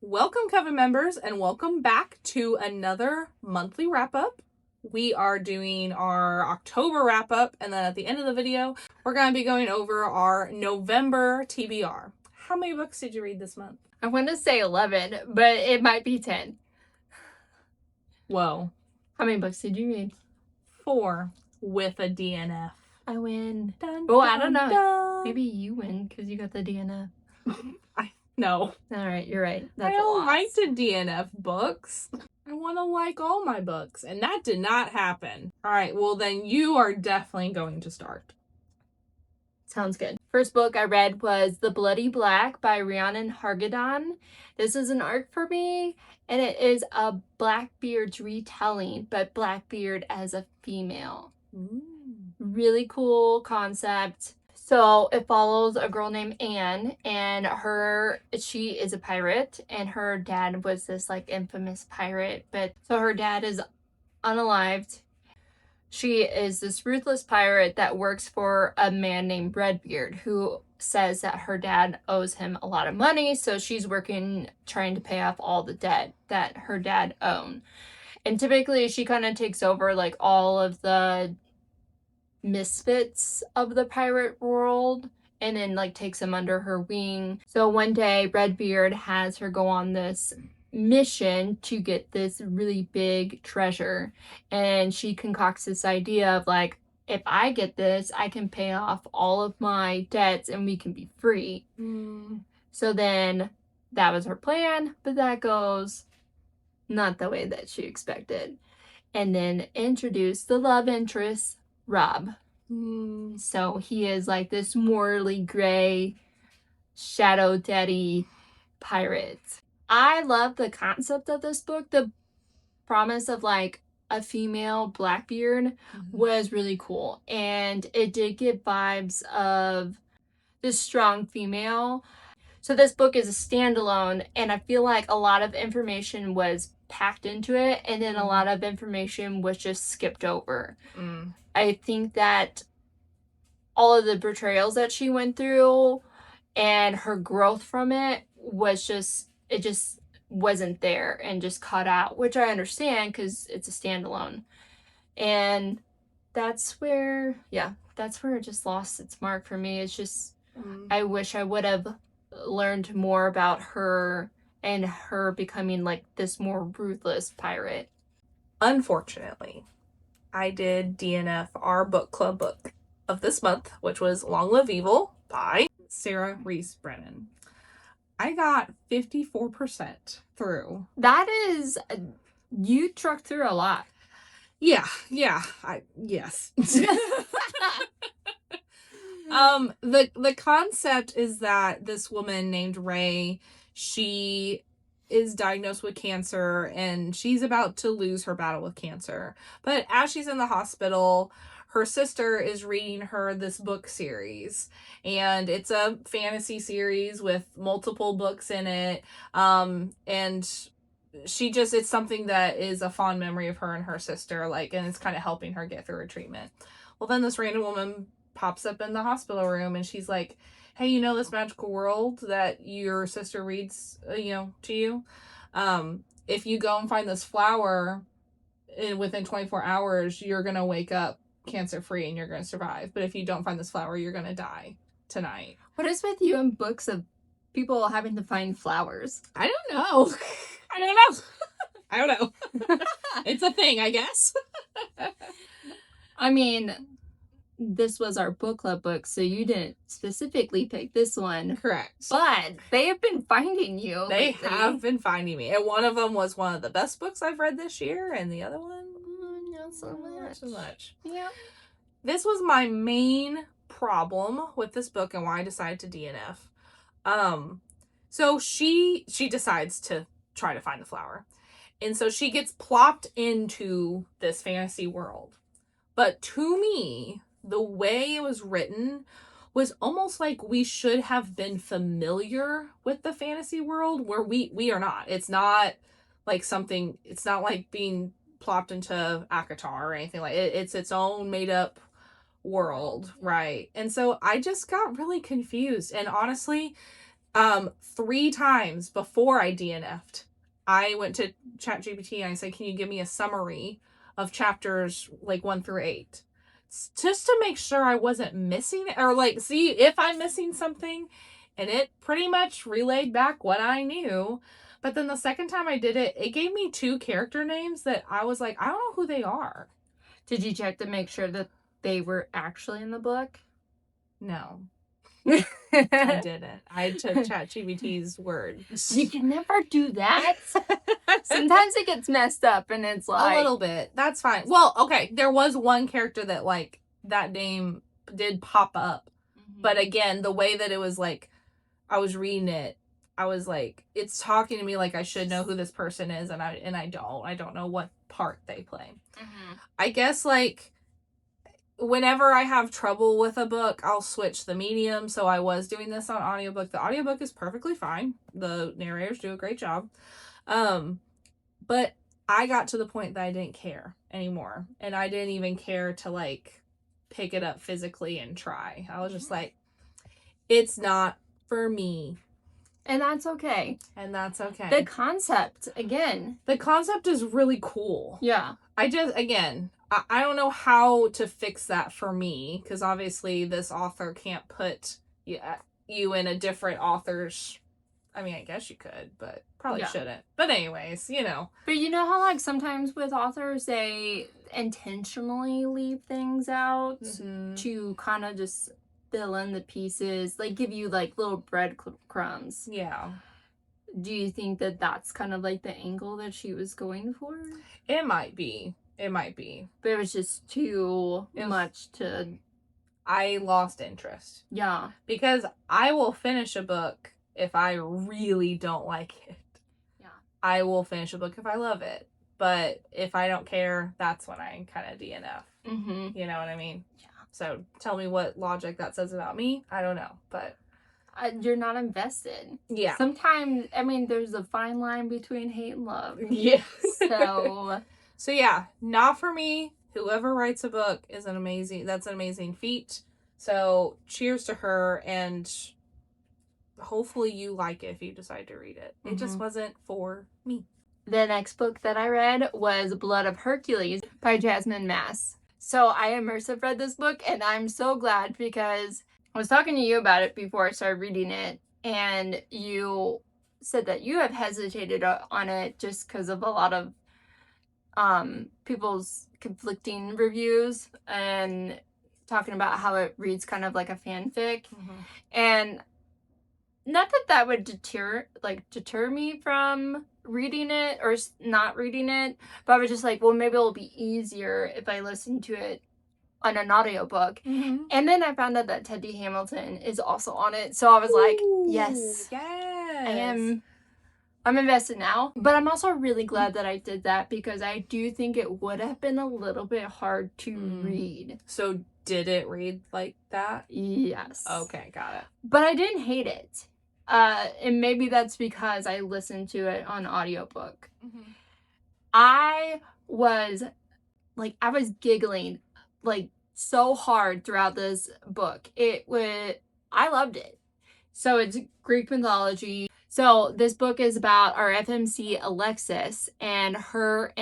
Welcome, Coven members, and welcome back to another monthly wrap-up. We are doing our October wrap-up, and then at the end of the video, we're going to be going over our November TBR. How many books did you read this month? I want to say 11, but it might be 10. Whoa. How many books did you read? 4 with a DNF. I win. Dun, Well, dun, I don't know. dun. Maybe you win because you got the DNF. No. All right, you're right. That's I don't a like loss. to DNF books. I want to like all my books, and that did not happen. All right, well then you are definitely going to start. Sounds good. First book I read was The Bloody Black by Rhiannon Hargadon. This is an arc for me, and it is a Blackbeard's retelling, but Blackbeard as a female. Really cool concept. So it follows a girl named Anne, and she is a pirate, and her dad was this like infamous pirate, but so her dad is unalived. She is this ruthless pirate that works for a man named Redbeard, who says that her dad owes him a lot of money, so she's working trying to pay off all the debt that her dad owned. And typically she kind of takes over like all of the misfits of the pirate world and then like takes them under her wing. So one day Redbeard has her go on this mission to get this really big treasure, and she concocts this idea of like, if I get this, I can pay off all of my debts and we can be free. So then that was her plan, but that goes not the way that she expected. And then introduce the love interest, Rob. So he is like this morally gray shadow daddy pirate. I love the concept of this book. The promise of like a female Blackbeard was really cool, and it did give vibes of this strong female. So this book is a standalone, and I feel like a lot of information was packed into it, and then a lot of information was just skipped over. I think that all of the betrayals that she went through and her growth from it was just wasn't there and just cut out, which I understand because it's a standalone. And that's where it just lost its mark for me. It's just, I wish I would have learned more about her and her becoming like this more ruthless pirate. Unfortunately, I did DNF our book club book of this month, which was Long Live Evil by Sarah Reese Brennan. I got 54% through. That is, you trucked through a lot. Yeah, yes. The concept is that this woman named Ray, she is diagnosed with cancer, and she's about to lose her battle with cancer. But as she's in the hospital, her sister is reading her this book series, and it's a fantasy series with multiple books in it. And it's something that is a fond memory of her and her sister, like, and it's kind of helping her get through her treatment. Well, then this random woman pops up in the hospital room, and she's like, hey, you know this magical world that your sister reads, to you? If you go and find this flower within 24 hours, you're going to wake up cancer-free and you're going to survive. But if you don't find this flower, you're going to die tonight. What is with you and books of people having to find flowers? I don't know. I don't know. It's a thing, I guess. I mean, this was our book club book, so you didn't specifically pick this one. Correct. But they have been finding you. They have been finding me. And one of them was one of the best books I've read this year, and the other one, not so much. Yeah. This was my main problem with this book and why I decided to DNF. So she decides to try to find the flower. And so she gets plopped into this fantasy world. But to me, the way it was written was almost like we should have been familiar with the fantasy world, where we are not. It's not like it's not like being plopped into ACOTAR or anything like it. It's its own made up world, right? And so I just got really confused. And honestly, 3 times before I DNF'd, I went to ChatGPT and I said, can you give me a summary of chapters like 1 through 8? Just to make sure I wasn't missing it, or like see if I'm missing something. And it pretty much relayed back what I knew. But then the second time I did it, it gave me 2 character names that I was like, I don't know who they are. Did you check to make sure that they were actually in the book? No. I didn't. I took ChatGPT's word. You can never do that. Sometimes it gets messed up and it's like... A little bit. That's fine. Well, okay, there was one character that, like, that name did pop up. Mm-hmm. But again, the way that it was, like, I was reading it, I was like, it's talking to me like I should know who this person is, and I don't. I don't know what part they play. Mm-hmm. I guess, like, whenever I have trouble with a book, I'll switch the medium. So I was doing this on audiobook. The audiobook is perfectly fine. The narrators do a great job. But I got to the point that I didn't care anymore. And I didn't even care to, like, pick it up physically and try. I was just like, it's not for me. And that's okay. And that's okay. The concept, again. The concept is really cool. Yeah. I don't know how to fix that for me, because obviously this author can't put you in a different author's... I mean, I guess you could, but probably shouldn't. But anyways, you know. But you know how, like, sometimes with authors, they intentionally leave things out to kind of just fill in the pieces, like, give you, like, little breadcrumbs. Yeah. Do you think that that's kind of, like, the angle that she was going for? It might be. It might be. But it was just too much to... I lost interest. Yeah. Because I will finish a book if I really don't like it. Yeah. I will finish a book if I love it. But if I don't care, that's when I kind of DNF. Mm-hmm. You know what I mean? Yeah. So tell me what logic that says about me. I don't know. But... you're not invested. Yeah. Sometimes, I mean, there's a fine line between hate and love. Yeah. So yeah, not for me. Whoever writes a book is that's an amazing feat. So cheers to her, and hopefully you like it if you decide to read it. It just wasn't for me. The next book that I read was Blood of Hercules by Jasmine Mass. So I immersive read this book, and I'm so glad because I was talking to you about it before I started reading it, and you said that you have hesitated on it just because of a lot of people's conflicting reviews and talking about how it reads kind of like a fanfic. And not that would deter me from reading it or not reading it, but I was just like, well, maybe it'll be easier if I listen to it on an audiobook. And then I found out that Teddy Hamilton is also on it, so I was like, yes, I'm invested now. But I'm also really glad that I did that, because I do think it would have been a little bit hard to read. So did it read like that? Yes. Okay, got it. But I didn't hate it. And maybe that's because I listened to it on audiobook. I was giggling like so hard throughout this book. I loved it. So it's Greek mythology. So this book is about our FMC Alexis, and her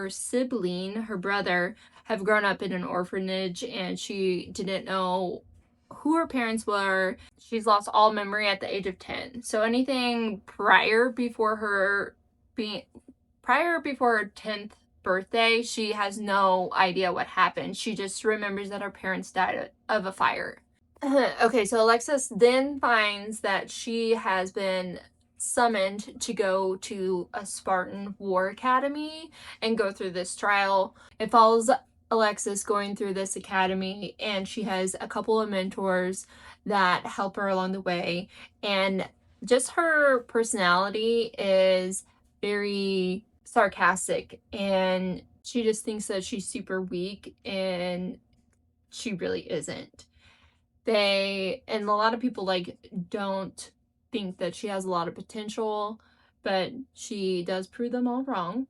sibling, her brother, have grown up in an orphanage, and she didn't know who her parents were. She's lost all memory at the age of 10. So anything prior before her 10th birthday, she has no idea what happened. She just remembers that her parents died of a fire. Okay, so Alexis then finds that she has been summoned to go to a Spartan war academy and go through this trial. It follows Alexis going through this academy, and she has a couple of mentors that help her along the way, and just her personality is very sarcastic, and she just thinks that she's super weak, and she really isn't. And a lot of people don't think that she has a lot of potential, but she does prove them all wrong.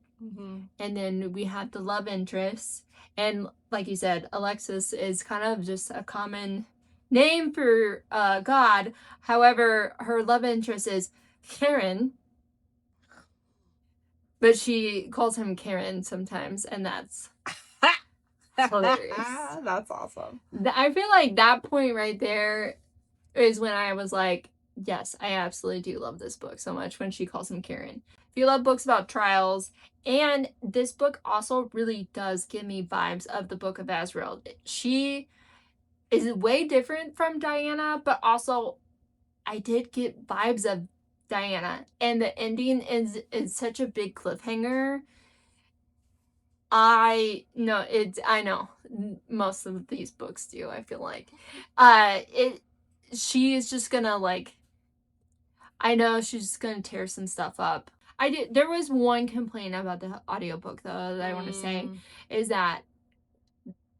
And then we have the love interest, and like you said, Alexis is kind of just a common name for God. However, her love interest is Karen, but she calls him Karen sometimes, and that's hilarious. That's awesome. I feel like that point right there is when I was like, yes, I absolutely do love this book so much when she calls him Karen. If you love books about trials, and this book also really does give me vibes of the Book of Azrael. She is way different from Diana, but also I did get vibes of Diana, and the ending is such a big cliffhanger. I know most of these books do, I feel like. She is just gonna like, I know she's just gonna tear some stuff up. There was one complaint about the audiobook though that I want to say is that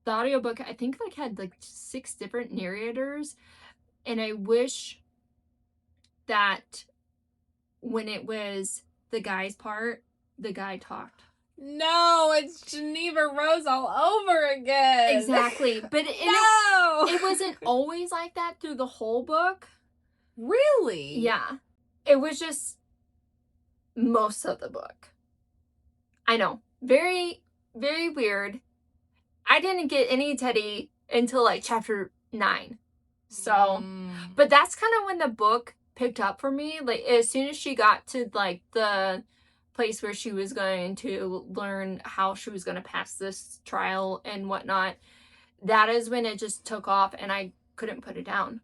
the audiobook I think like had like 6 different narrators, and I wish that when it was the guy's part, the guy talked. No, it's Geneva Rose all over again. Exactly. But it wasn't always like that through the whole book. Really? Yeah. It was just most of the book. I know. Very, very weird. I didn't get any Teddy until like chapter 9. So, but that's kind of when the book picked up for me. Like, as soon as she got to like the place where she was going to learn how she was going to pass this trial and whatnot, that is when it just took off and I couldn't put it down.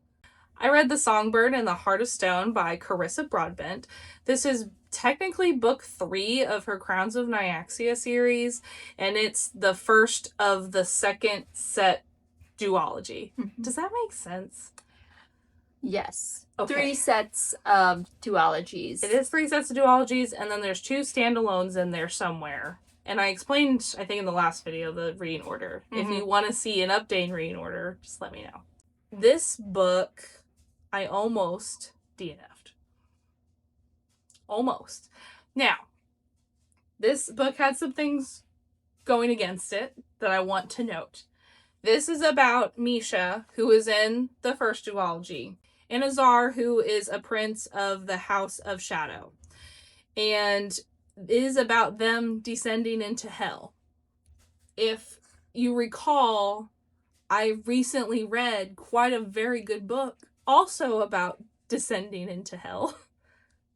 I read The Songbird and the Heart of Stone by Carissa Broadbent. This is technically book 3 of her Crowns of Nyaxia series, and it's the first of the second set duology. Mm-hmm. Does that make sense? Yes. Okay. 3 sets of duologies. It is 3 sets of duologies, and then there's 2 standalones in there somewhere. And I explained, I think in the last video, the reading order. Mm-hmm. If you want to see an updated reading order, just let me know. This book, I almost DNF'd. Almost. Now, this book had some things going against it that I want to note. This is about Misha, who is in the first duology, and Azar, who is a prince of the House of Shadow. And it is about them descending into hell. If you recall, I recently read quite a very good book also about descending into hell.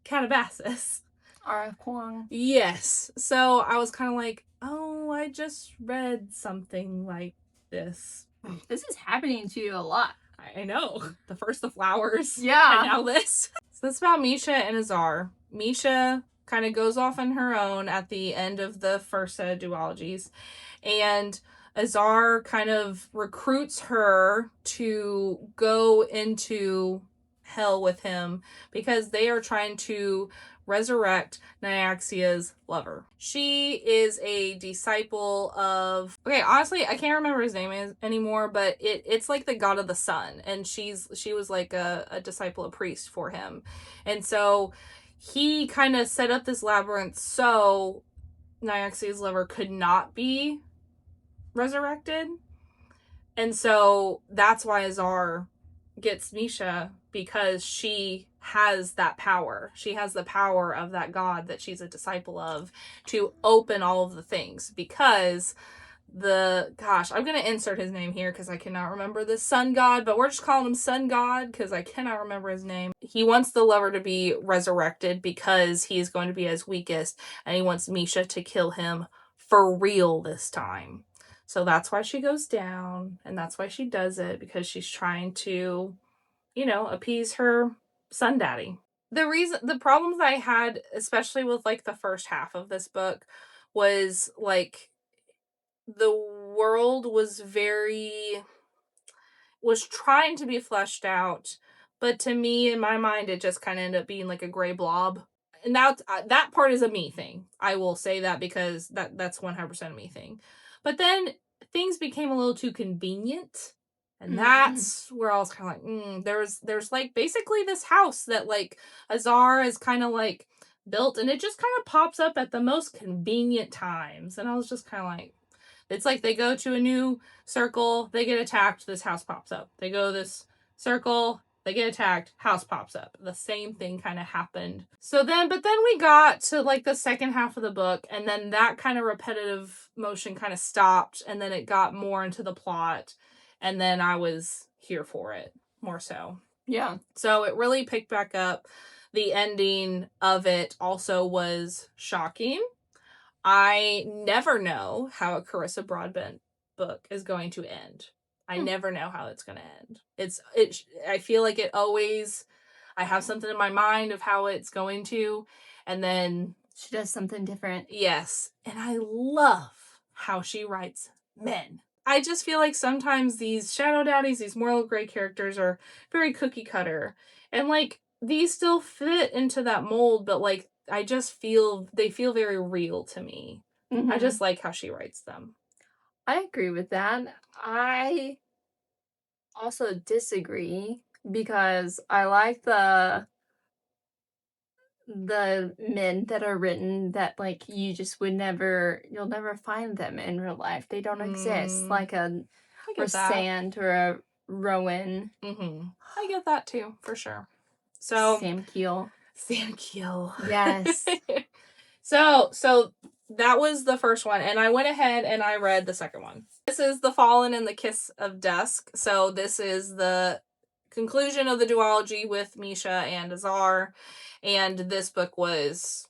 Catabasis. R.F. Kuang. Yes. So I was kind of like, oh, I just read something like this. This is happening to you a lot. I know. The first the flowers. Yeah. And now this. So it's about Misha and Azar. Misha kind of goes off on her own at the end of the first set of duologies. And Azar kind of recruits her to go into hell with him because they are trying to resurrect Nyaxia's lover. She is a disciple of... Okay, honestly, I can't remember his name anymore, but it's like the god of the sun, and she was like a disciple, a priest for him. And so he kind of set up this labyrinth so Nyaxia's lover could not be resurrected. And so that's why Azar gets Misha, because she has that power. She has the power of that god that she's a disciple of to open all of the things, because I'm going to insert his name here because I cannot remember the sun god, but we're just calling him sun god because I cannot remember his name. He wants the lover to be resurrected because he is going to be at his weakest, and he wants Misha to kill him for real this time. So that's why she goes down, and that's why she does it, because she's trying to, appease her sun daddy. The problems I had, especially with like the first half of this book, was like the world was trying to be fleshed out, but to me, in my mind, it just kind of ended up being like a gray blob. And that part is a me thing. I will say that because that's 100% a me thing. But then things became a little too convenient. And that's where I was kind of like, there's like basically this house that like Azar is kind of like built, and it just kind of pops up at the most convenient times. And I was just kind of like, it's like they go to a new circle, they get attacked, this house pops up. They go this circle, they get attacked, house pops up. The same thing kind of happened. But then we got to like the second half of the book, and then that kind of repetitive motion kind of stopped, and then it got more into the plot, and then I was here for it more so. Yeah. So it really picked back up. The ending of it also was shocking. I never know how a Carissa Broadbent book is going to end. I never know how it's going to end. I feel like it always, I have something in my mind of how it's going to, and then she does something different. Yes. And I love how she writes men. I just feel like sometimes these shadow daddies, these moral gray characters are very cookie cutter. And like these still fit into that mold, but like I just feel they feel very real to me. I just like how she writes them. I agree with that. I also disagree because I like the men that are written that like you just would never, you'll never find them in real life. They don't exist, like a Rosand or a Rowan. I get that too, for sure. So Sam Keel. Yes. So that was the first one, and I went ahead and I read the second one. This is The Fallen and the Kiss of Dusk. So this is the conclusion of the duology with Misha and Azar, and this book was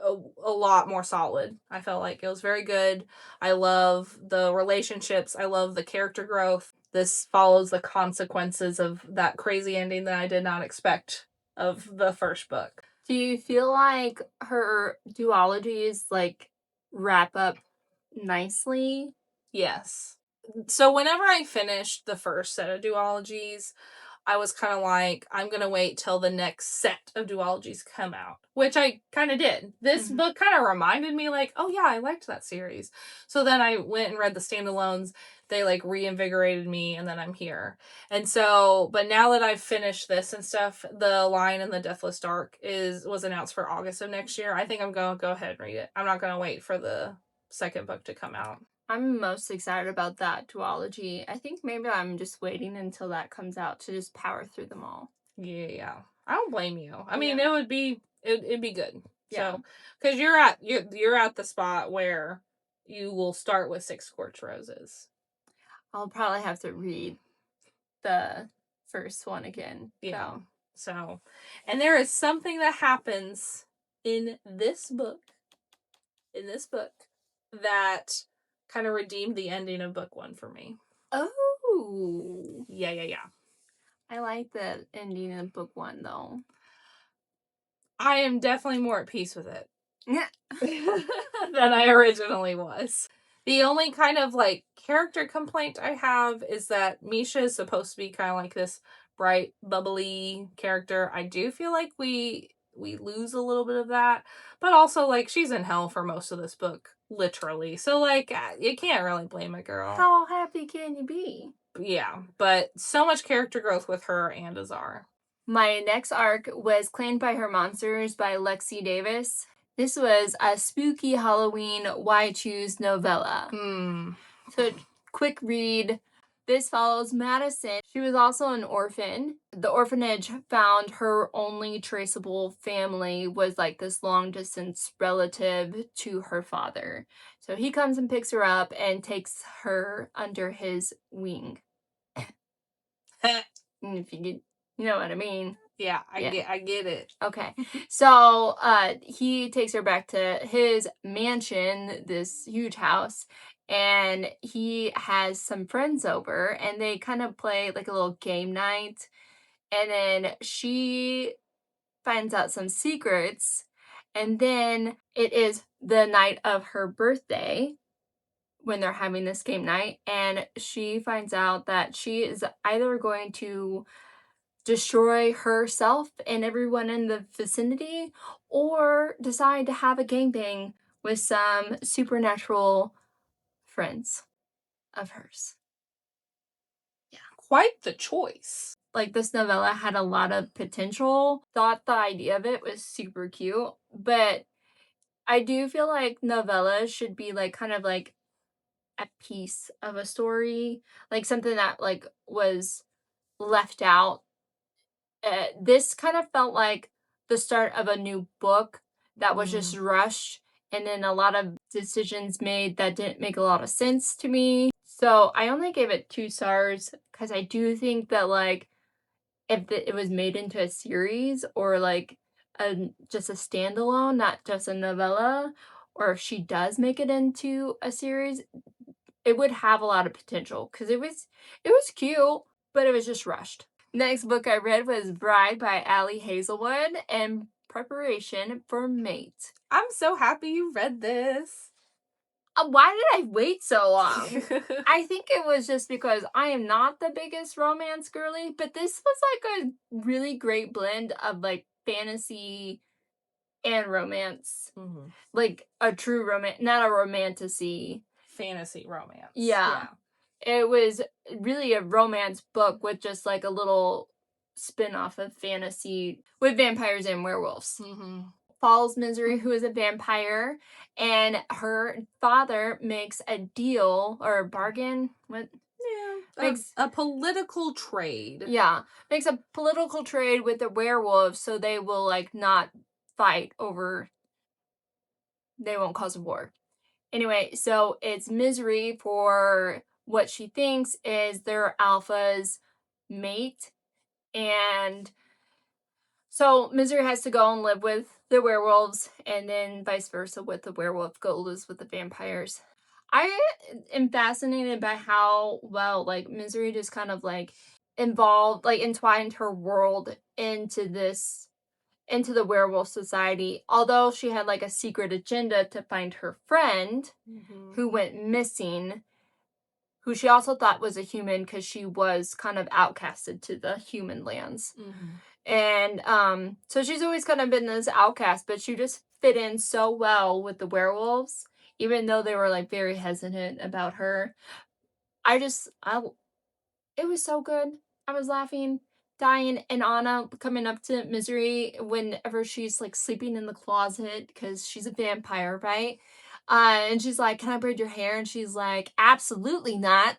a lot more solid. I felt like it was very good. I love the relationships. I love the character growth. This follows the consequences of that crazy ending that I did not expect of the first book. Do you feel like her duologies like wrap up nicely? Yes. So whenever I finished the first set of duologies, I was kind of like, I'm going to wait till the next set of duologies come out, which I kind of did. This book kind of reminded me like, oh yeah, I liked that series. So then I went and read the standalones. They like reinvigorated me, and then I'm here. And so, but now that I've finished this and stuff, The Lion and the Deathless Dark was announced for August of next year. I think I'm going to go ahead and read it. I'm not going to wait for the second book to come out. I'm most excited about that duology. I think maybe I'm just waiting until that comes out to just power through them all. Yeah. I don't blame you. I mean, it'd be good. Yeah. So, because you're at the spot where you will start with 6 Scorched Roses. I'll probably have to read the first one again. Yeah. So, and there is something that happens in this book that kind of redeemed the ending of book 1 for me. Oh. Yeah. I like the ending of book 1 though. I am definitely more at peace with it. Than I originally was. The only kind of like character complaint I have is that Misha is supposed to be kind of like this bright, bubbly character. I do feel like we lose a little bit of that, but also like she's in hell for most of this book, literally. So like you can't really blame a girl. How happy can you be? Yeah, but so much character growth with her and Azar. My next arc was Claimed by Her Monsters by Lexi Davis. This was a spooky Halloween Why Choose novella. So, quick read. This follows Madison. She was also an orphan. The orphanage found her only traceable family was like this long distance relative to her father. So he comes and picks her up and takes her under his wing. If you get, you know what I mean. Yeah, I get it. Okay. So he takes her back to his mansion, this huge house, and he has some friends over, and they kind of play like a little game night. And then she finds out some secrets, and then it is the night of her birthday when they're having this game night, and she finds out that she is either going to destroy herself and everyone in the vicinity, or decide to have a gangbang with some supernatural friends of hers. Yeah. Quite the choice. Like, this novella had a lot of potential. Thought the idea of it was super cute, but I do feel like novellas should be like kind of like a piece of a story, like something that like was left out this kind of felt like the start of a new book that was just Mm. rushed, and then a lot of decisions made that didn't make a lot of sense to me. So I only gave it 2 stars because I do think that, like, if it was made into a series or, like, just a standalone, not just a novella, or if she does make it into a series, it would have a lot of potential because it was cute, but it was just rushed. Next book I read was Bride by Ali Hazelwood and Preparation for Mate. I'm so happy you read this. Why did I wait so long? I think it was just because I am not the biggest romance girly, but this was like a really great blend of like fantasy and romance. Mhm. Like a true romance, not a romantasy. Fantasy romance. Yeah. It was really a romance book with just like a little spin-off of fantasy with vampires and werewolves. Mm-hmm. Follows Misery, who is a vampire, and her father makes a deal or a bargain. What? Yeah. Makes A political trade. Yeah, makes a political trade with the werewolves so they will like not fight over. They won't cause a war. Anyway, so it's Misery for what she thinks is their alpha's mate. And so Misery has to go and live with the werewolves, and then vice versa with the werewolf go lives with the vampires. I am fascinated by how well like Misery just kind of like entwined her world into the werewolf society, although she had like a secret agenda to find her friend who went missing, who she also thought was a human because she was kind of outcasted to the human lands. And so she's always kind of been this outcast, but she just fit in so well with the werewolves, even though they were like very hesitant about her. I it was so good. I was laughing, dying, and Anna coming up to Misery whenever she's like sleeping in the closet because she's a vampire, right? And she's like, "Can I braid your hair?" And she's like, "Absolutely not."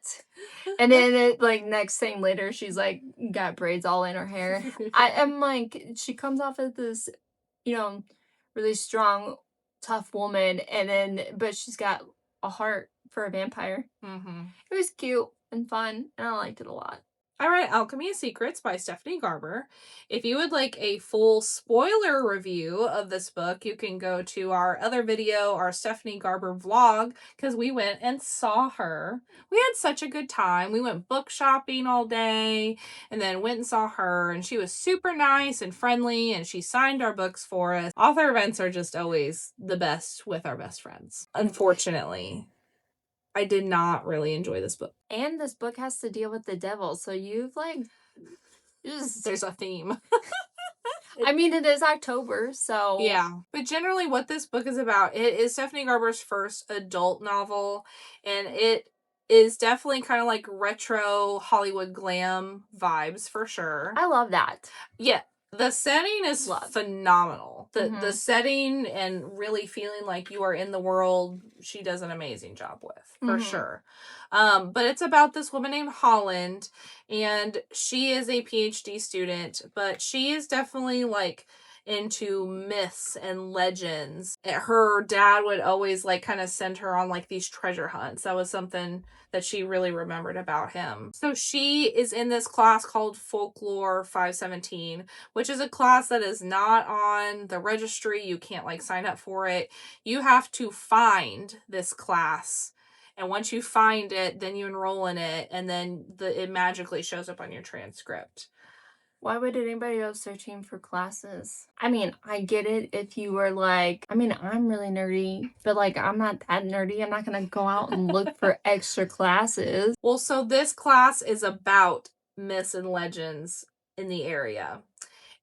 And then like next thing later, she's like got braids all in her hair. I am like, she comes off as this, you know, really strong, tough woman, and then but she's got a heart for a vampire. Mm-hmm. It was cute and fun, and I liked it a lot. I read Alchemy of Secrets by Stephanie Garber. If you would like a full spoiler review of this book, you can go to our other video, our Stephanie Garber vlog, because we went and saw her. We had such a good time. We went book shopping all day and then went and saw her, and she was super nice and friendly, and she signed our books for us. Author events are just always the best with our best friends. Unfortunately, I did not really enjoy this book. And this book has to deal with the devil, so you've like There's a theme. I mean, it is October, so Yeah. But generally what this book is about, it is Stephanie Garber's first adult novel, and it is definitely kind of like retro Hollywood glam vibes for sure. I love that. Yeah. The setting is phenomenal. The Mhm. setting and really feeling like you are in the world, she does an amazing job with, for sure. But it's about this woman named Holland, and she is a PhD student, but she is definitely like into myths and legends. Her dad would always like kind of send her on like these treasure hunts. That was something that she really remembered about him. So she is in this class called Folklore 517, which is a class that is not on the registry. You can't like sign up for it. You have to find this class. And once you find it, then you enroll in it, and then it magically shows up on your transcript. Why would anybody go searching for classes? I mean, I get it if you were like, I mean, I'm really nerdy, but like, I'm not that nerdy. I'm not going to go out and look for extra classes. Well, so this class is about myths and legends in the area.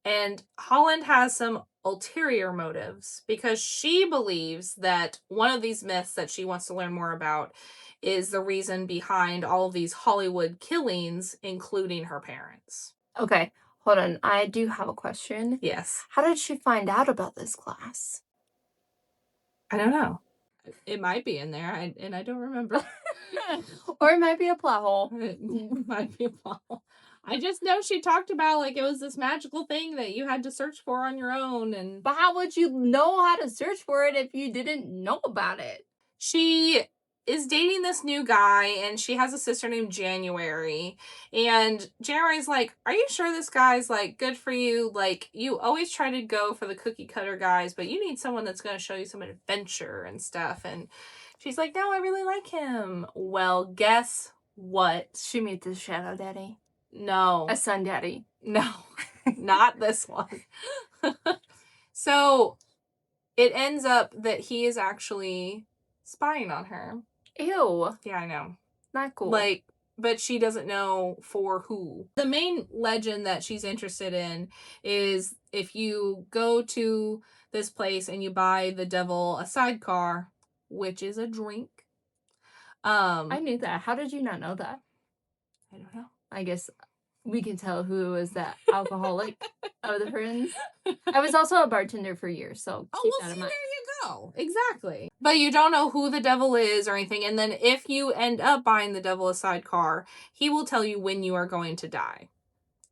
And Holland has some ulterior motives because she believes that one of these myths that she wants to learn more about is the reason behind all of these Hollywood killings, including her parents. Okay, hold on. I do have a question. Yes. How did she find out about this class? I don't know. It might be in there, and I don't remember. Or it might be a plot hole. It might be a plot hole. I just know she talked about, like, it was this magical thing that you had to search for on your own, and But how would you know how to search for it if you didn't know about it? she is dating this new guy, and she has a sister named January. And January's like, "Are you sure this guy's, like, good for you? Like, you always try to go for the cookie cutter guys, but you need someone that's going to show you some adventure and stuff." And she's like, "No, I really like him." Well, guess what? She meets a shadow daddy. No. A sun daddy. No, not this one. So it ends up that he is actually spying on her. Ew. Yeah, I know. Not cool. Like, but she doesn't know for who. The main legend that she's interested in is if you go to this place and you buy the devil a sidecar, which is a drink. I knew that. How did you not know that? I don't know. I guess we can tell who was the alcoholic of the friends. I was also a bartender for years, so keep that in mind. There you go. Exactly. But you don't know who the devil is or anything. And then if you end up buying the devil a sidecar, he will tell you when you are going to die.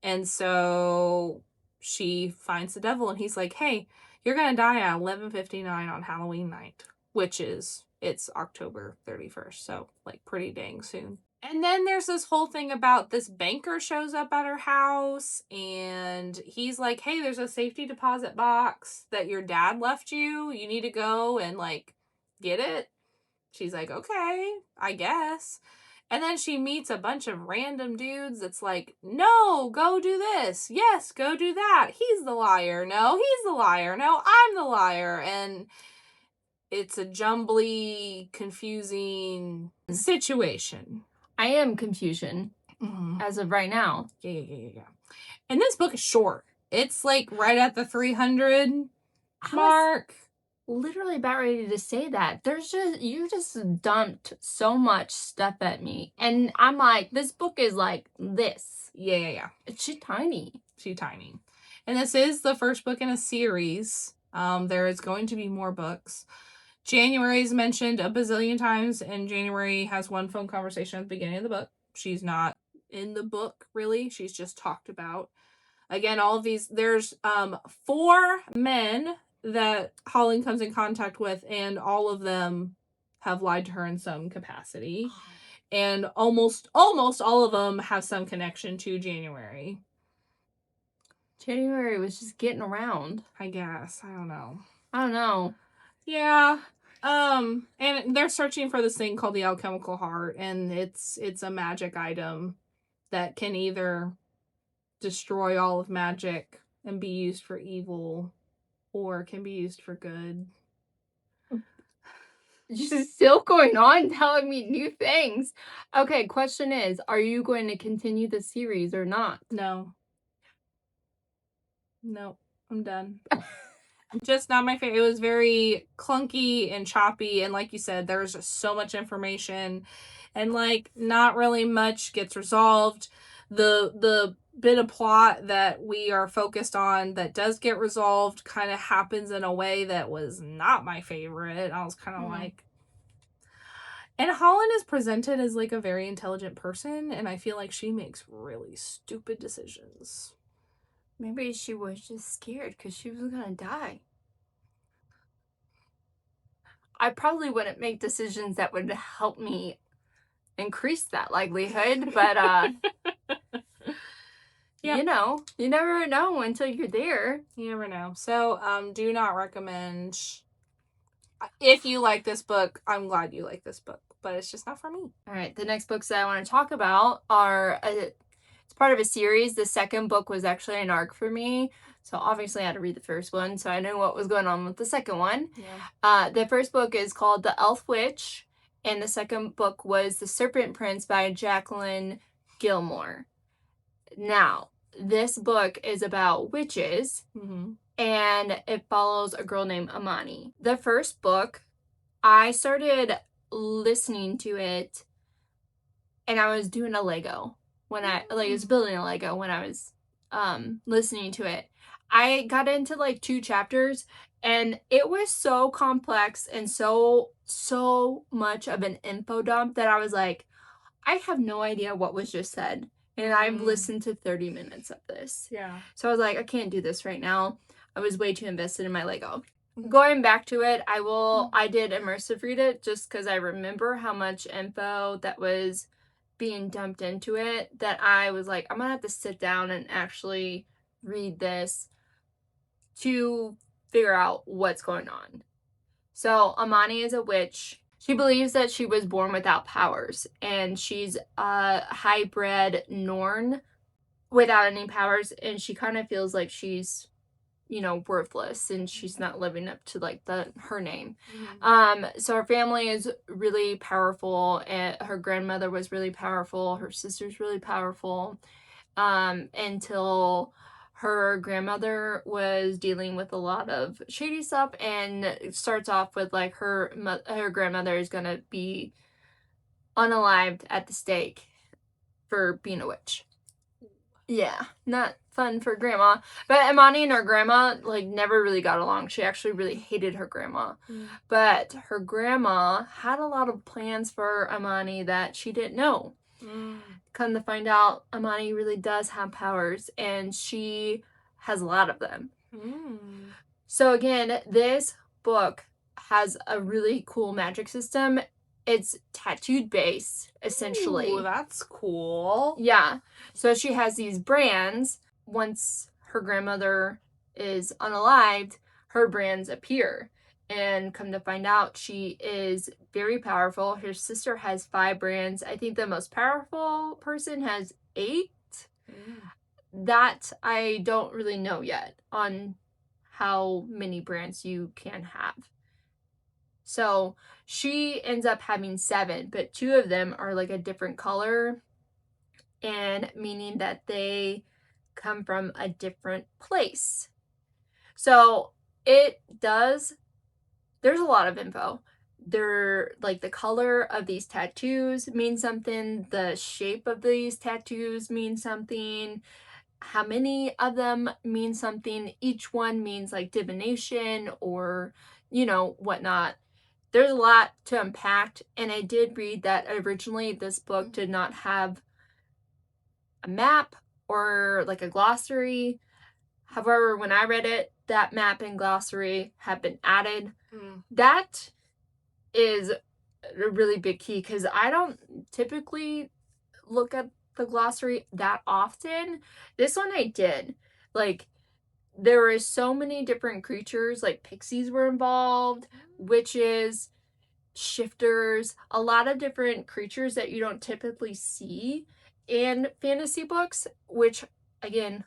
And so she finds the devil, and he's like, "Hey, you're going to die at 11:59 on Halloween night," which is, it's October 31st. So, like, pretty dang soon. And then there's this whole thing about this banker shows up at her house, and he's like, "Hey, there's a safety deposit box that your dad left you. You need to go and, like, get it." She's like, "Okay, I guess." And then she meets a bunch of random dudes that's like, "No, go do this. Yes, go do that. He's the liar. No, he's the liar. No, I'm the liar." And it's a jumbly, confusing situation. I am confusion as of right now. Yeah. And this book is short. It's like right at the 300 mark. Literally about ready to say that. You just dumped so much stuff at me. And I'm like, this book is like this. Yeah. She's tiny. And this is the first book in a series. There is going to be more books. January's mentioned a bazillion times, and January has one phone conversation at the beginning of the book. She's not in the book, really. She's just talked about. Again, all of these, there's 4 men that Holland comes in contact with, and all of them have lied to her in some capacity. And almost all of them have some connection to January. January was just getting around. I guess. I don't know. Yeah. And they're searching for this thing called the alchemical heart, and it's a magic item that can either destroy all of magic and be used for evil, or can be used for good. Just still going on telling me new things. Okay, question is, are you going to continue the series or not? No, I'm done. Just not my favorite. It was very clunky and choppy, and like you said, there's just so much information, and like not really much gets resolved. The bit of plot that we are focused on that does get resolved kind of happens in a way that was not my favorite. I was kind of like, and Holland is presented as like a very intelligent person, and I feel like she makes really stupid decisions. Maybe she was just scared because she was gonna die. I probably wouldn't make decisions that would help me increase that likelihood, but yep. You never know until you're there. You never know. So, do not recommend. If you like this book, I'm glad you like this book, but it's just not for me. All right, the next books that I want to talk about are it's part of a series. The second book was actually an arc for me, so obviously I had to read the first one, so I knew what was going on with the second one. Yeah. The first book is called The Elf Witch, and the second book was The Serpent Prince by Jacqueline Gilmore. Now, this book is about witches, and it follows a girl named Amani. The first book, I started listening to it, and I was doing a Lego when I was building a Lego when I was listening to it. I got into like 2 chapters, and it was so complex and so much of an info dump that I was like, I have no idea what was just said. And I've listened to 30 minutes of this. Yeah. So I was like, I can't do this right now. I was way too invested in my Lego. Going back to it, I did immersive read it just because I remember how much info that was being dumped into it, that I was like, I'm gonna have to sit down and actually read this to figure out what's going on. So Amani is a witch. She believes that she was born without powers, and she's a hybrid Norn without any powers, and she kind of feels like she's, worthless, and she's not living up to like her name. So her family is really powerful, and her grandmother was really powerful, her sister's really powerful, until her grandmother was dealing with a lot of shady stuff, and it starts off with like her grandmother is gonna be unalived at the stake for being a witch. Yeah, not fun for grandma. But Imani and her grandma like never really got along. She actually really hated her grandma. But her grandma had a lot of plans for Imani that she didn't know. Come to find out, Imani really does have powers, and she has a lot of them. So again, this book has a really cool magic system. It's tattooed based, essentially. Ooh, that's cool. Yeah. So she has these brands. Once her grandmother is unalived, her brands appear. And come to find out, she is very powerful. Her sister has 5 brands. I think the most powerful person has 8. That I don't really know yet on how many brands you can have. So she ends up having 7, but 2 of them are like a different color, and meaning that they come from a different place. So there's a lot of info. They're like the color of these tattoos means something, the shape of these tattoos means something, how many of them mean something. Each one means like divination or, whatnot. There's a lot to unpack, and I did read that originally this book did not have a map or like a glossary. However, when I read it, that map and glossary have been added. That is a really big key, because I don't typically look at the glossary that often. This one I did. Like, there were so many different creatures, like pixies were involved, witches, shifters, a lot of different creatures that you don't typically see in fantasy books, which again,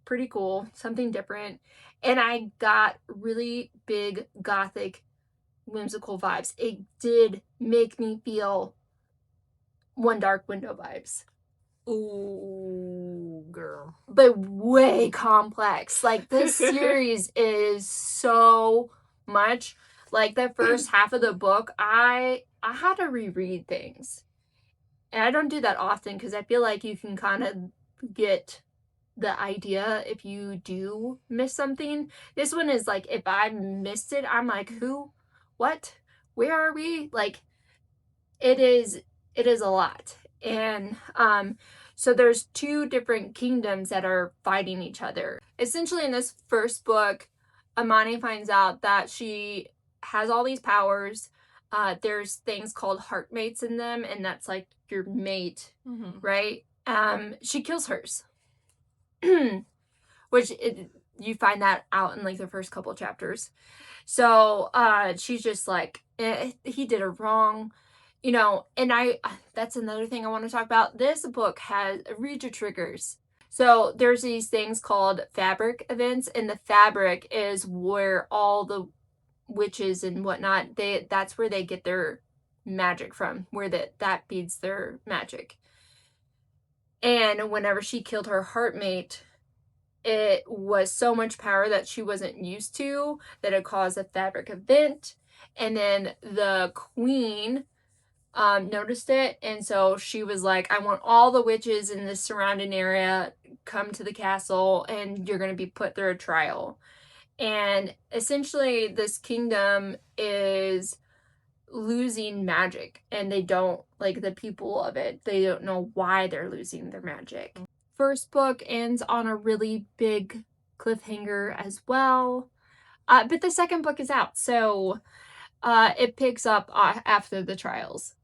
pretty cool, something different. And I got really big gothic whimsical vibes. It did make me feel One Dark Window vibes. Ooh, girl. But way complex. Like, this series is so much. Like, the first half of the book, I had to reread things. And I don't do that often, because I feel like you can kind of get the idea if you do miss something. This one is like, if I missed it, I'm like, who? What? Where are we? Like, it is a lot. And so there's 2 different kingdoms that are fighting each other. Essentially, in this first book, Amani finds out that she has all these powers. There's things called heartmates in them, and that's like your mate, right? She kills hers. Which you find that out in like the first couple chapters. So she's just like, he did her wrong. And that's another thing I want to talk about. This book has read your triggers. So there's these things called fabric events, and the fabric is where all the witches and whatnot, that's where they get their magic from, where that feeds their magic. And whenever she killed her heartmate, it was so much power that she wasn't used to that it caused a fabric event. And then the queen noticed it, and so she was like, I want all the witches in this surrounding area come to the castle, and you're going to be put through a trial. And essentially this kingdom is losing magic, and they don't, like, the people of it, they don't know why they're losing their magic. First book ends on a really big cliffhanger as well. But the second book is out, so it picks up after the trials.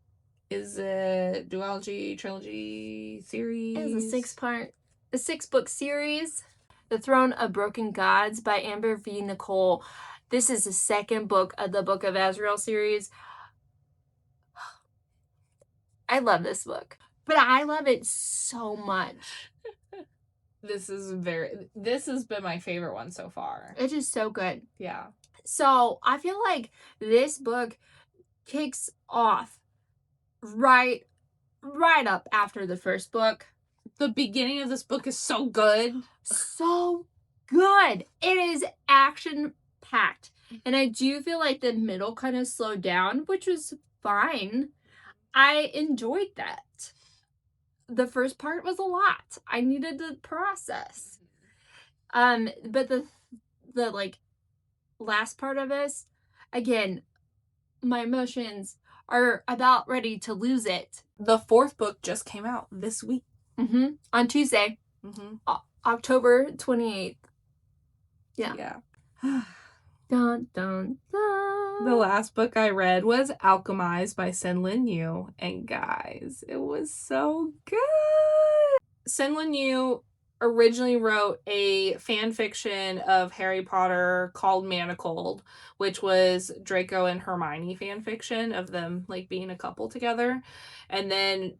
Is it duology, trilogy, series? It's a 6-book series. The Throne of Broken Gods by Amber V. Nicole. This is the second book of the Book of Azrael series. I love this book, but I love it so much. This has been my favorite one so far. It is so good. Yeah. So I feel like this book kicks off right up after the first book. The beginning of this book is so good. So good. It is action-packed. And I do feel like the middle kind of slowed down, which was fine. I enjoyed that. The first part was a lot. I needed to process. But the like last part of this, again, my emotions are about ready to lose it. The fourth book just came out this week. On Tuesday. October 28th. Yeah. Dun, dun, dun. The last book I read was Alchemized by Senlin Yu, and guys, it was so good. Senlin Yu originally wrote a fan fiction of Harry Potter called Manacled, which was Draco and Hermione fan fiction of them like being a couple together. And then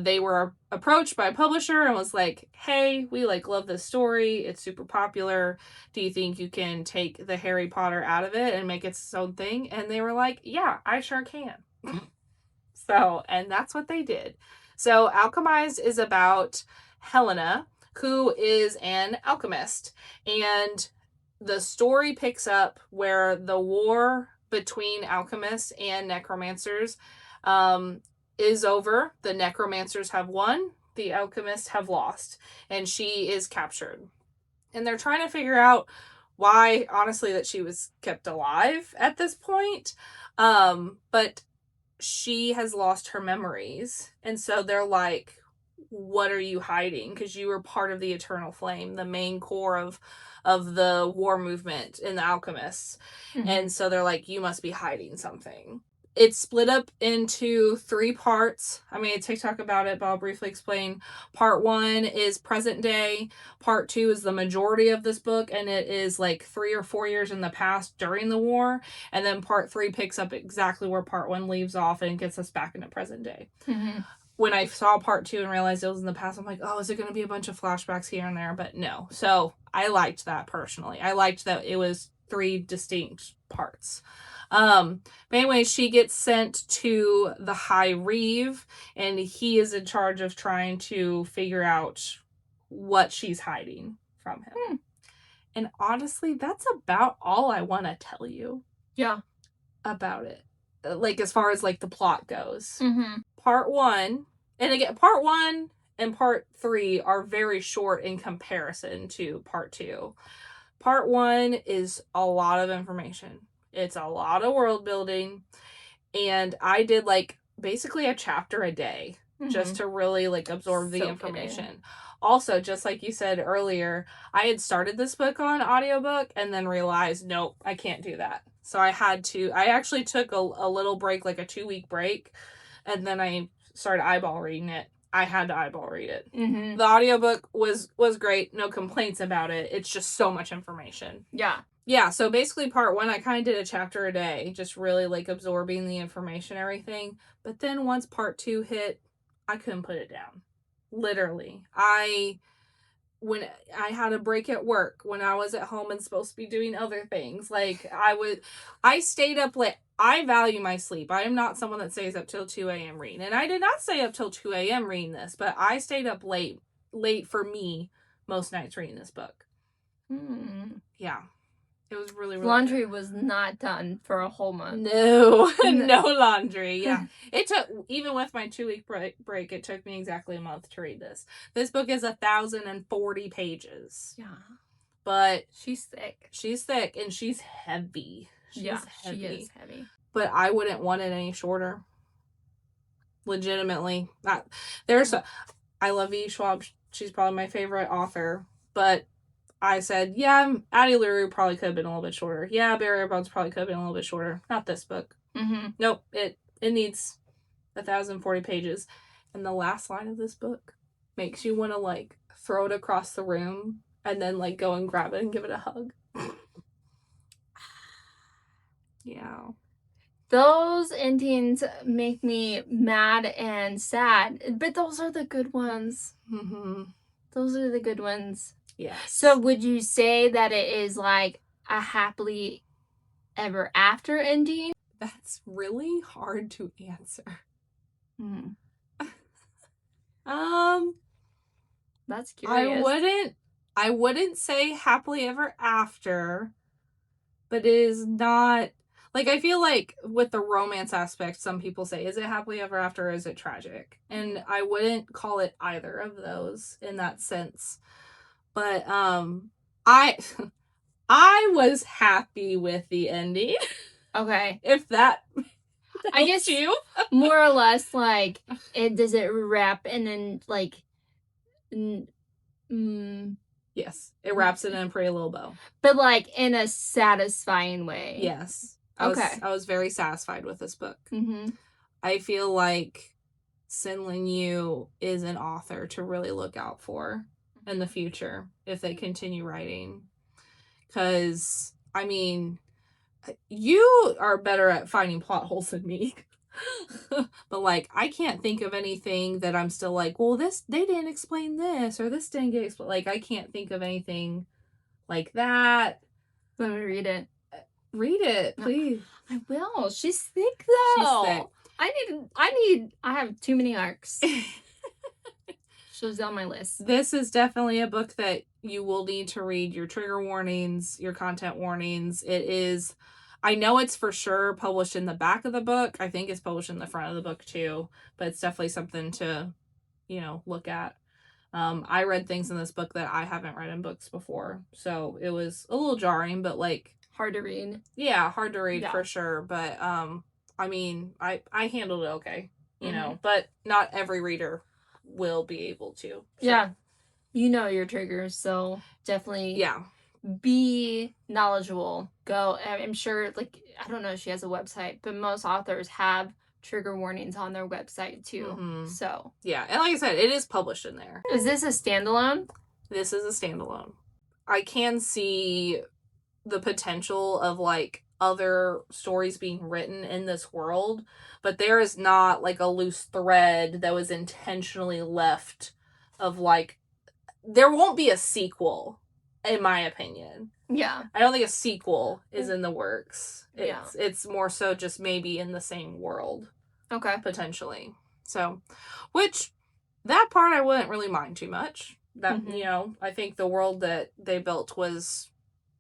they were approached by a publisher and was like, hey, we like love this story. It's super popular. Do you think you can take the Harry Potter out of it and make it its own thing? And they were like, yeah, I sure can. So, and that's what they did. So Alchemized is about Helena, who is an alchemist. And the story picks up where the war between alchemists and necromancers is over. The necromancers have won. The alchemists have lost. And she is captured. And they're trying to figure out why, honestly, that she was kept alive at this point. But she has lost her memories. And so they're like, what are you hiding? Because you were part of the Eternal Flame, the main core of the war movement in the alchemists. And so they're like, you must be hiding something. It's split up into 3 parts. I made a TikTok about it, but I'll briefly explain. Part 1 is present day. Part 2 is the majority of this book, and it is like 3 or 4 years in the past during the war. And then part 3 picks up exactly where part 1 leaves off and gets us back into present day. When I saw part 2 and realized it was in the past, I'm like, oh, is it going to be a bunch of flashbacks here and there? But no. So I liked that personally. I liked that it was 3 distinct parts. But anyway, she gets sent to the High Reeve, and he is in charge of trying to figure out what she's hiding from him. And honestly, that's about all I want to tell you. Yeah. About it. Like, as far as, like, the plot goes. Part 1, and again, part 1 and part 3 are very short in comparison to part 2. Part 1 is a lot of information. It's a lot of world building. And I did, like, basically a chapter a day just to really, like, absorb the information. Also, just like you said earlier, I had started this book on audiobook and then realized, nope, I can't do that. So I actually took a little break, like a 2-week break, and then I started eyeball reading it. I had to eyeball read it. The audiobook was great. No complaints about it. It's just so much information. Yeah, so basically part 1, I kind of did a chapter a day, just really, like, absorbing the information and everything. But then once part 2 hit, I couldn't put it down. Literally. When I had a break at work, when I was at home and supposed to be doing other things, like, I stayed up late. I value my sleep. I am not someone that stays up till 2 a.m. reading. And I did not stay up till 2 a.m. reading this, but I stayed up late for me most nights reading this book. Yeah. It was really, really laundry good. Was not done for a whole month. No laundry. Yeah. It took, even with my 2-week break, it took me exactly a month to read this. This book is 1,040 pages. Yeah. But she's thick. She's thick and she's heavy. She's heavy. She is heavy. but I wouldn't want it any shorter. Legitimately. I love E. Schwab. She's probably my favorite author. But I said, yeah, Addie LaRue probably could have been a little bit shorter. Yeah, Barrier Bones probably could have been a little bit shorter. Not this book. Mm-hmm. Nope. It needs 1,040 pages. And the last line of this book makes you want to, like, throw it across the room and then, like, go and grab it and give it a hug. Yeah. Those endings make me mad and sad, but those are the good ones. Mm-hmm. Those are the good ones. Yes. So would you say that it is like a happily ever after ending? That's really hard to answer. Mm. That's I curious. wouldn't say happily ever after, but it is not, like, I feel like with the romance aspect, some people say, is it happily ever after or is it tragic? And I wouldn't call it either of those in that sense. But I I was happy with the ending. Okay. If that I guess you more or less, like, does it wrap and then, like, yes, it wraps it in a pretty little bow. but, like, in a satisfying way. Yes. Okay. I was very satisfied with this book. Mm-hmm. I feel like Sin Yu is an author to really look out for in the future if they continue writing. Because, I mean, you are better at finding plot holes than me. But, like, I can't think of anything that I'm still like, well, they didn't explain this, or this didn't get explained. Like, I can't think of anything like that. Let me read it. Read it, please. I will. She's thick, though. She's thick. I have too many arcs. She's on my list. This is definitely a book that you will need to read your trigger warnings, your content warnings. It is, I know it's for sure published in the back of the book. I think it's published in the front of the book too, but it's definitely something to, look at. I read things in this book that I haven't read in books before, so it was a little jarring, but, like, hard to read. Yeah, hard to read for sure, but I mean, I handled it okay, you know, but not every reader will be able to. So. Yeah. You know your triggers, so definitely be knowledgeable. Go. I'm sure, like, I don't know if she has a website, but most authors have trigger warnings on their website too. Mm-hmm. So. Yeah, and like I said, it is published in there. Is this a standalone? This is a standalone. I can see the potential of, like, other stories being written in this world, but there is not, like, a loose thread that was intentionally left of, like, there won't be a sequel, in my opinion. Yeah. I don't think a sequel is in the works. It's more so just maybe in the same world. Okay. Potentially. So, which, that part I wouldn't really mind too much. That, I think the world that they built was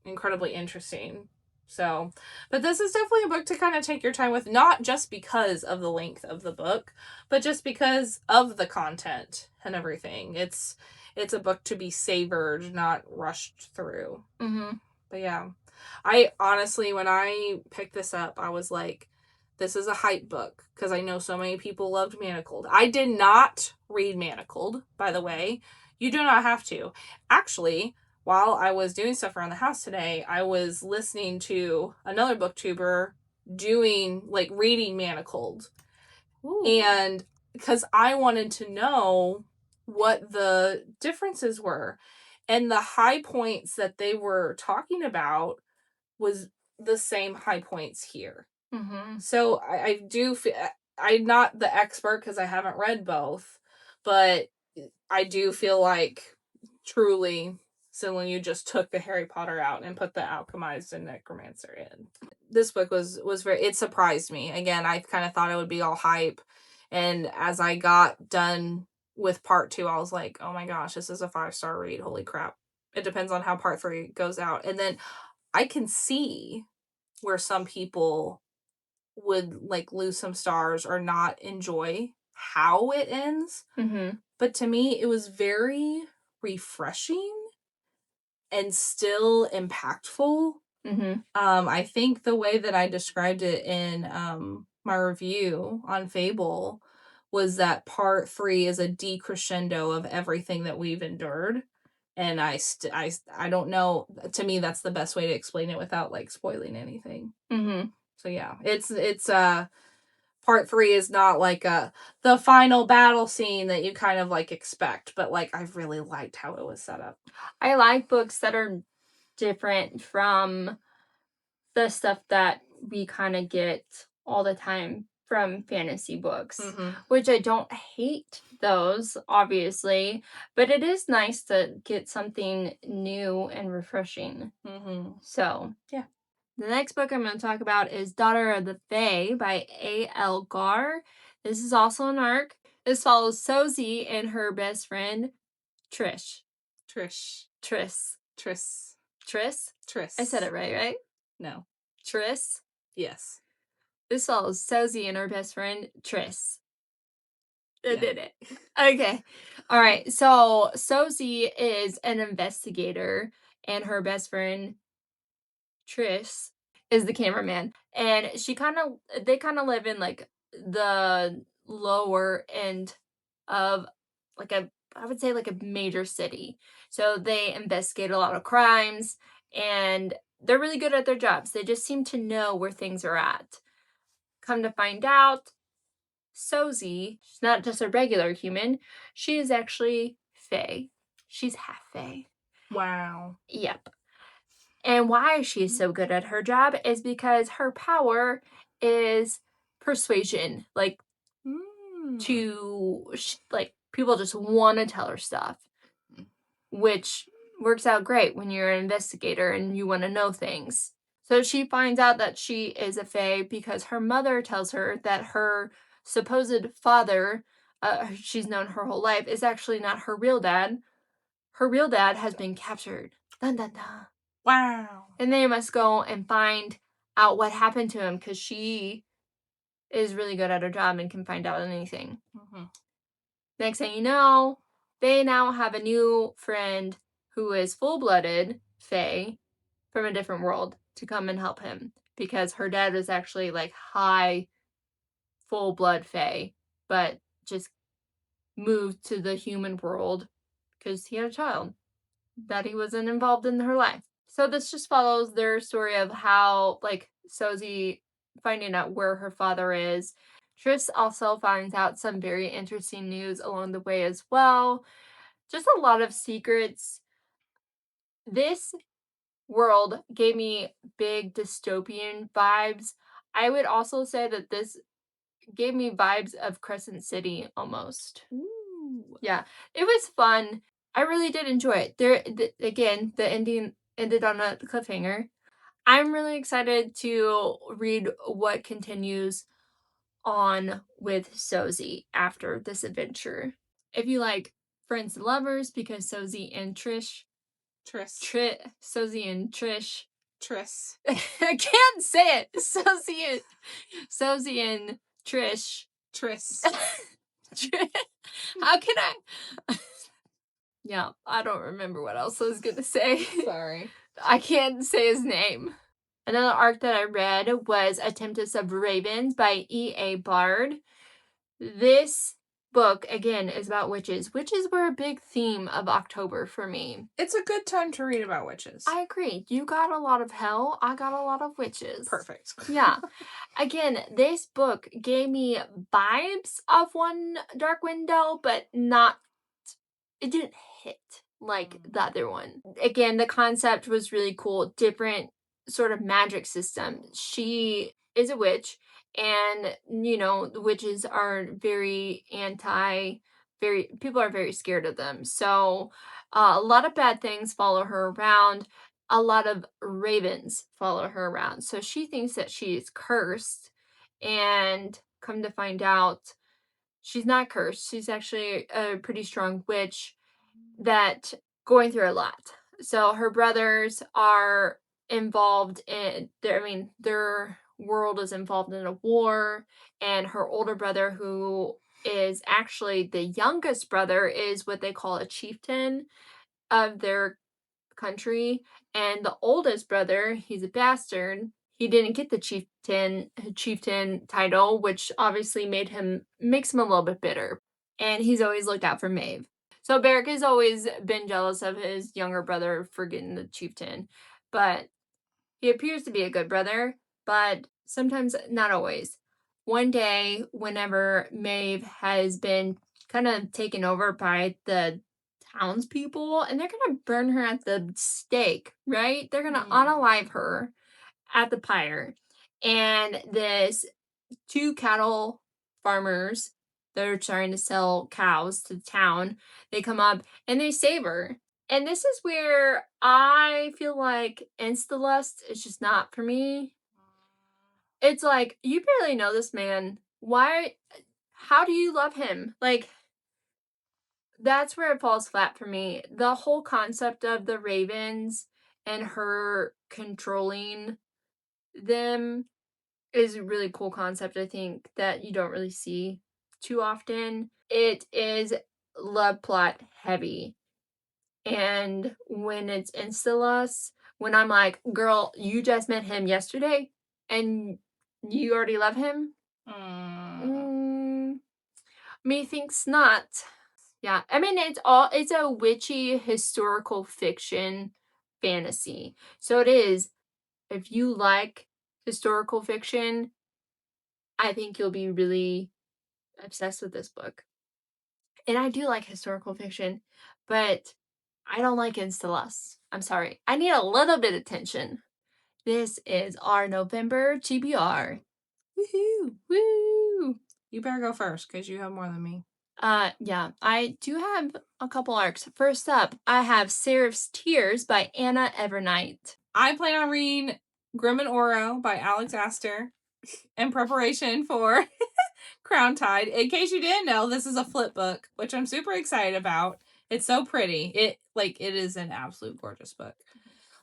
incredibly interesting. So, but this is definitely a book to kind of take your time with, not just because of the length of the book, but just because of the content and everything. It's a book to be savored, not rushed through. Mm-hmm. But yeah, I honestly, when I picked this up, I was like, this is a hype book, because I know so many people loved Manacled. I did not read Manacled, by the way. You do not have to. Actually, while I was doing stuff around the house today, I was listening to another booktuber reading Manacled. Ooh. And because I wanted to know what the differences were. And the high points that they were talking about was the same high points here. Mm-hmm. So I do feel, I'm not the expert because I haven't read both, but I do feel like truly Sin Yu just took the Harry Potter out and put the alchemized and necromancer in. This book was it surprised me. Again, I kind of thought it would be all hype, and as I got done with part 2, I was like, oh my gosh, this is a 5-star read. Holy crap. It depends on how part 3 goes out. And then I can see where some people would, like, lose some stars or not enjoy how it ends. Mm-hmm. But to me, it was very refreshing and still impactful Mm-hmm. I think the way that I described it in my review on Fable was that part 3 is a decrescendo of everything that we've endured. And I don't know. To me, that's the best way to explain it without like spoiling anything. Mm-hmm. So yeah, it's part 3 is not like the final battle scene that you kind of like expect, but like I've really liked how it was set up. I like books that are different from the stuff that we kind of get all the time from fantasy books, Mm-hmm. which I don't hate those, obviously, but it is nice to get something new and refreshing. Mm-hmm. So, yeah. The next book I'm going to talk about is Daughter of the Fae by A.L. Gar. This is also an arc. This follows Sozie and her best friend, Trish. Trish. Triss. Triss. Triss? Triss. I said it right? No. Triss? Yes. This follows Sozie and her best friend, Triss. I Yeah. did it. Okay. All right. So Sozie is an investigator, and her best friend, Triss, is the cameraman. And they kind of live in like the lower end of like I would say like a major city. So they investigate a lot of crimes, and they're really good at their jobs. They just seem to know where things are at. Come to find out, Sozie, she's not just a regular human, she is actually Fae. She's half Fae. Wow. Yep. And why she's so good at her job is because her power is persuasion. Like, like, people just want to tell her stuff, which works out great when you're an investigator and you want to know things. So she finds out that she is a fae because her mother tells her that her supposed father, she's known her whole life, is actually not her real dad. Her real dad has been captured. Dun dun dun. Wow. And they must go and find out what happened to him because she is really good at her job and can find out anything. Mm-hmm. Next thing you know, they now have a new friend who is full-blooded fae from a different world to come and help him because her dad was actually like high full-blood fae, but just moved to the human world because he had a child that he wasn't involved in her life. So this just follows their story of how like Sozie finding out where her father is. Triss also finds out some very interesting news along the way as well. Just a lot of secrets. This world gave me big dystopian vibes. I would also say that this gave me vibes of Crescent City almost. Ooh. Yeah, it was fun. I really did enjoy it. Again, the ending ended on a cliffhanger. I'm really excited to read what continues on with Sozie after this adventure. If you like Friends and Lovers, because Sozie and Triss, Sozie and Trish, Triss. I can't say it. Sozie and Trish. Triss. How can I? Yeah, I don't remember what else I was gonna say. Sorry. I can't say his name. Another arc that I read was A Tempest of Ravens by E.A. Bard. This book, again, is about witches. Witches were a big theme of October for me. It's a good time to read about witches. I agree. You got a lot of hell. I got a lot of witches. Perfect. Yeah. Again, this book gave me vibes of One Dark Window, but not, it didn't hit like the other one. Again, the concept was really cool. Different sort of magic system. She is a witch, and the witches are people are very scared of them. So a lot of bad things follow her around. A lot of ravens follow her around. So she thinks that she's cursed, and come to find out, she's not cursed. She's actually a pretty strong witch that going through a lot. So her brothers are involved in their world is involved in a war, and her older brother, who is actually the youngest brother, is what they call a chieftain of their country, and the oldest brother, he's a bastard. He didn't get the chieftain title, which obviously makes him a little bit bitter. And he's always looked out for Maeve. So Beric has always been jealous of his younger brother for getting the chieftain, but he appears to be a good brother, but sometimes not always. One day, whenever Maeve has been kind of taken over by the townspeople, and they're gonna burn her at the stake, right? They're gonna unalive her at the pyre. And this two cattle farmers that are trying to sell cows to the town, they come up and they save her. And this is where I feel like Insta-lust is just not for me. It's like, you barely know this man. How do you love him? Like, that's where it falls flat for me. The whole concept of the ravens and her controlling them is a really cool concept, I think, that you don't really see too often. It is love plot heavy. And when it's insta-lust, when I'm like, girl, you just met him yesterday and you already love him? Methinks not. Yeah, I mean, it's a witchy historical fiction fantasy. So it is, if you like historical fiction, I think you'll be really obsessed with this book. And I do like historical fiction, but I don't like insta-lust. I'm sorry. I need a little bit of tension. This is our November TBR. Woohoo! Woo! You better go first because you have more than me. Yeah, I do have a couple arcs. First up, I have Seraph's Tears by Anna Evernight. I plan on reading Grim and Oro by Alex Astor in preparation for Crown Tide. In case you didn't know, this is a flip book, which I'm super excited about. It's so pretty. It is an absolute gorgeous book.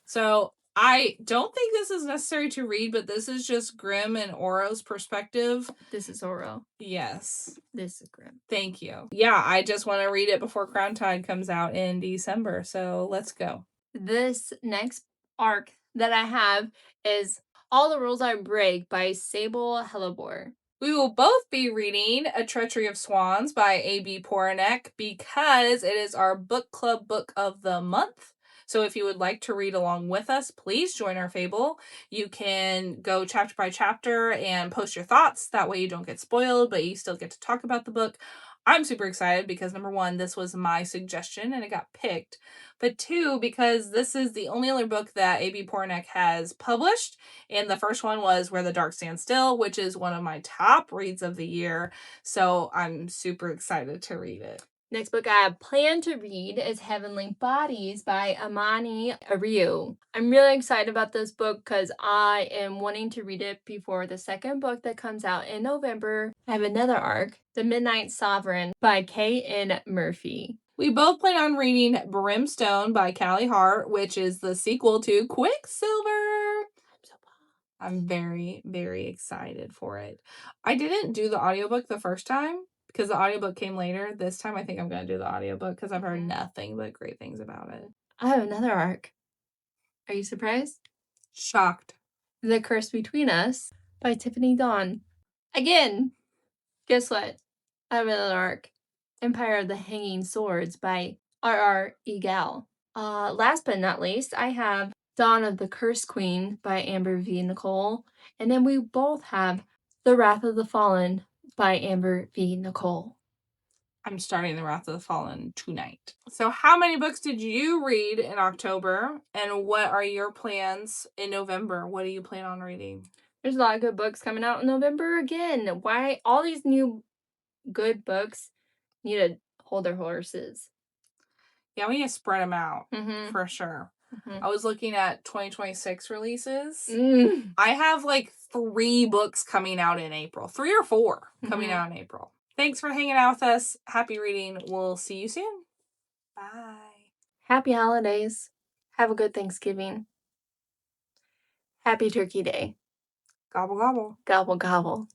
So I don't think this is necessary to read, but this is just Grim and Oro's perspective. This is Oro. Yes. This is Grim. Thank you. Yeah, I just want to read it before Crown Tide comes out in December. So let's go. This next arc that I have is All the Rules I Break by Sable Hellebore. We will both be reading A Treachery of Swans by A.B. Poranek because it is our book club book of the month. So if you would like to read along with us, please join our Fable. You can go chapter by chapter and post your thoughts. That way you don't get spoiled, but you still get to talk about the book. I'm super excited because number one, this was my suggestion and it got picked. But two, because this is the only other book that A.B. Poranek has published. And the first one was Where the Dark Stands Still, which is one of my top reads of the year. So I'm super excited to read it. Next book I plan to read is Heavenly Bodies by Amani Ariu. I'm really excited about this book because I am wanting to read it before the second book that comes out in November. I have another arc, The Midnight Sovereign by K.N. Murphy. We both plan on reading Brimstone by Callie Hart, which is the sequel to Quicksilver. I'm very, very excited for it. I didn't do the audiobook the first time because the audiobook came later. This time I think I'm going to do the audiobook because I've heard nothing but great things about it. I have another arc. Are you surprised? Shocked. The Curse Between Us by Tiffany Dawn. Again, guess what? I have another arc. Empire of the Hanging Swords by R.R. Egal. Last but not least, I have Dawn of the Curse Queen by Amber V. Nicole. And then we both have The Wrath of the Fallen by Amber V. Nicole. I'm starting The Wrath of the Fallen tonight. So how many books did you read in October? And what are your plans in November? What do you plan on reading? There's a lot of good books coming out in November again. Why all these new good books need to hold their horses? Yeah, we need to spread them out for sure. I was looking at 2026 releases. I have like 3 books coming out in April. 3 or 4 coming out in April. Thanks for hanging out with us. Happy reading. We'll see you soon. Bye. Happy holidays. Have a good Thanksgiving. Happy Turkey Day. Gobble, gobble. Gobble, gobble.